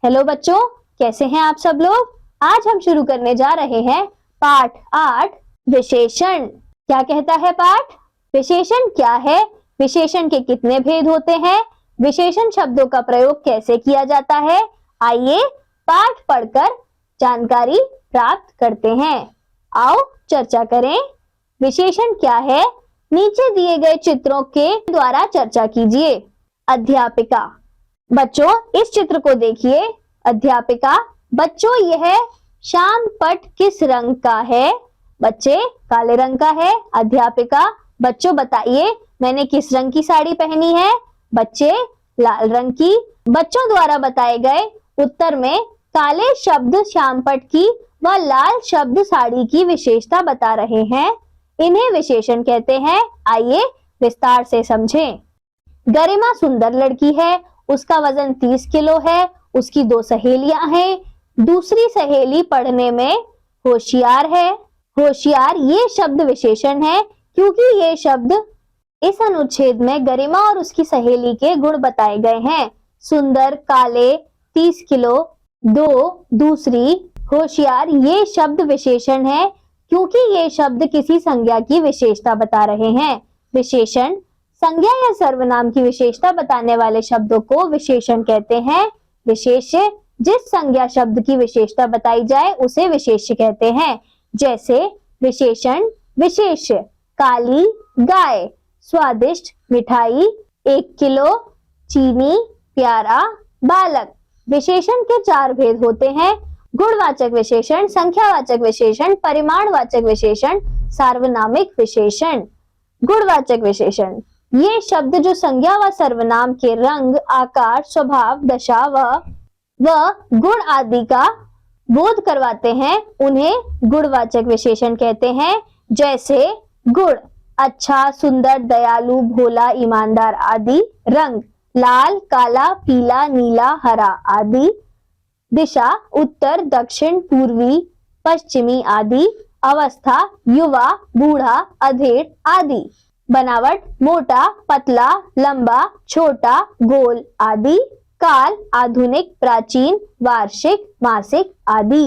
Hello बच्चों, कैसे हैं आप सब लोग। आज हम शुरू करने जा रहे हैं पाठ 8 विशेषण। क्या कहता है पाठ? विशेषण क्या है, विशेषण के कितने भेद होते हैं, विशेषण शब्दों का प्रयोग कैसे किया जाता है। आइए पाठ पढ़कर जानकारी प्राप्त करते हैं। आओ चर्चा करें। विशेषण क्या है, नीचे दिए गए चित्रों के द्वारा चर्चा कीजिए। अध्यापिका। बच्चों इस चित्र को देखिए। अध्यापिका। बच्चों यह श्याम पट किस रंग का है? बच्चे काले रंग का है। अध्यापिका। बच्चों बताइए मैंने किस रंग की साड़ी पहनी है? बच्चे लाल रंग की। बच्चों द्वारा बताए गए उत्तर में काले शब्द श्याम पट की व लाल शब्द साड़ी की विशेषता बता रहे हैं। इन्हें विशेषण कहते हैं। आइए विस्तार से समझें। गरिमा सुंदर लड़की है, उसका वजन 30 किलो है, उसकी 2 सहेलियां हैं। दूसरी सहेली पढ़ने में होशियार है। होशियार ये शब्द विशेषण है क्योंकि ये शब्द इस अनुच्छेद में गरिमा और उसकी सहेली के गुण बताए गए हैं। सुंदर, काले, 30 किलो, 2, दूसरी, होशियार ये शब्द विशेषण है क्योंकि ये शब्द किसी संज्ञा की विशेषता बता रहे हैं। विशेषण संज्ञा या सर्वनाम की विशेषता बताने वाले शब्दों को विशेषण कहते हैं। विशेष्य जिस संज्ञा शब्द की विशेषता बताई जाए उसे विशेष्य कहते हैं। जैसे विशेषण विशेष्य, काली गाय, स्वादिष्ट मिठाई, 1 किलो, चीनी, प्यारा, बालक। विशेषण के 4 भेद होते हैं। गुणवाचक विशेषण, संख्यावाचक विशेषण, परिमाणवाचक विशेषण, सार्वनामिक विशेषण। गुणवाचक विशेषण ये शब्द जो संज्ञा व सर्वनाम के रंग, आकार, स्वभाव, दशा व गुण आदि का बोध करवाते हैं उन्हें गुणवाचक विशेषण कहते हैं। जैसे गुण अच्छा, सुंदर, दयालु, भोला, ईमानदार आदि। रंग लाल, काला, पीला, नीला, हरा आदि। दिशा उत्तर, दक्षिण, पूर्वी, पश्चिमी आदि। अवस्था युवा, बूढ़ा, अधेड़ आदि। बनावट मोटा, पतला, लंबा, छोटा, गोल आदि। काल आधुनिक, प्राचीन, वार्षिक, मासिक आदि।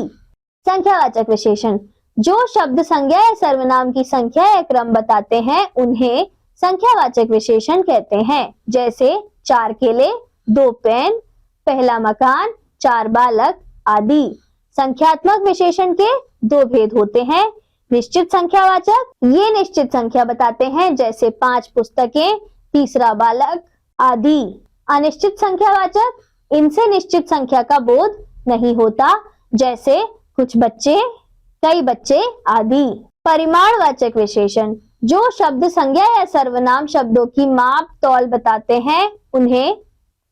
संख्यावाचक विशेषण जो शब्द संज्ञा या सर्वनाम की संख्या या क्रम बताते हैं उन्हें संख्यावाचक विशेषण कहते हैं। जैसे 4 केले, 2 पेन, पहला मकान, 4 बालक आदि। संख्यात्मक विशेषण के 2 भेद होते हैं। निश्चित संख्यावाचक ये निश्चित संख्या बताते हैं जैसे 5 पुस्तकें, तीसरा बालक आदि। अनिश्चित संख्यावाचक इनसे निश्चित संख्या का बोध नहीं होता जैसे कुछ बच्चे, कई बच्चे आदि। परिमाणवाचक विशेषण जो शब्द संज्ञा या सर्वनाम शब्दों की माप तौल बताते हैं उन्हें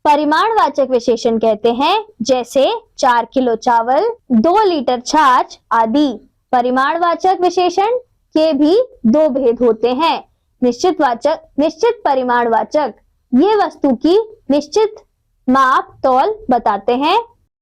परिमाणवाचक विशेषण कहते हैं। जैसे 4 किलो चावल, 2 लीटर छाछ आदि। परिमाणवाचक विशेषण के भी 2 भेद होते हैं। निश्चित वाचक, निश्चित परिमाणवाचक ये वस्तु की निश्चित माप तौल बताते हैं।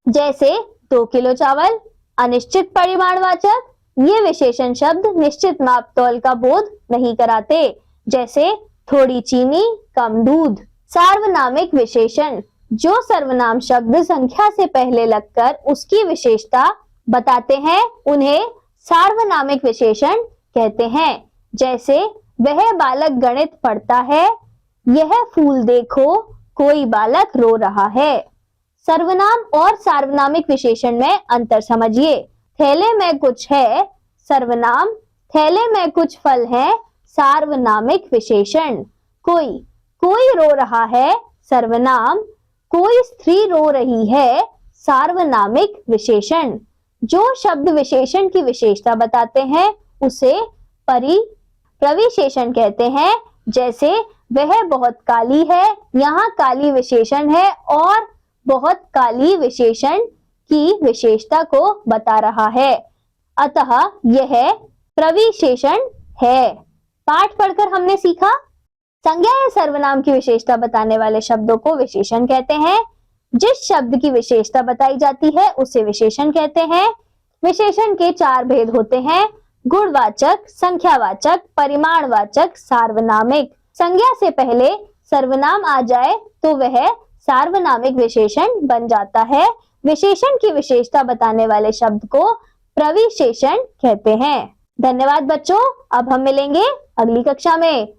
जैसे 2 किलो चावल। अनिश्चित परिमाणवाचक ये विशेषण शब्द निश्चित माप तौल का बोध नहीं कराते जैसे थोड़ी चीनी, कम दूध। सार्वनामिक विशेषण जो सर्वनाम शब्द संख्या से पहले लगकर उसकी विशेषता बताते हैं उन्हें सार्वनामिक विशेषण कहते हैं। जैसे वह बालक गणित पढ़ता है, यह फूल देखो कोई बालक रो रहा है। सर्वनाम और सार्वनामिक विशेषण में अंतर समझिए। थैले में कुछ है सर्वनाम, थैले में कुछ फल है सार्वनामिक विशेषण। कोई रो रहा है सर्वनाम, कोई स्त्री रो रही है सार्वनामिक विशेषण। जो शब्द विशेषण की विशेषता बताते हैं उसे प्रविशेषण कहते हैं। जैसे वह बहुत काली है, यहाँ काली विशेषण है और बहुत काली विशेषण की विशेषता को बता रहा है, अतः यह प्रविशेषण है। पाठ पढ़कर हमने सीखा संज्ञा या सर्वनाम की विशेषता बताने वाले शब्दों को विशेषण कहते हैं। जिस शब्द की विशेषता बताई जाती है उसे विशेषण कहते हैं। विशेषण के 4 भेद होते हैं। गुणवाचक, संख्यावाचक, परिमाणवाचक, सार्वनामिक। संज्ञा से पहले सर्वनाम आ जाए तो वह सार्वनामिक विशेषण बन जाता है। विशेषण की विशेषता बताने वाले शब्द को प्रविशेषण कहते हैं। धन्यवाद बच्चों, अब हम मिलेंगे अगली कक्षा में।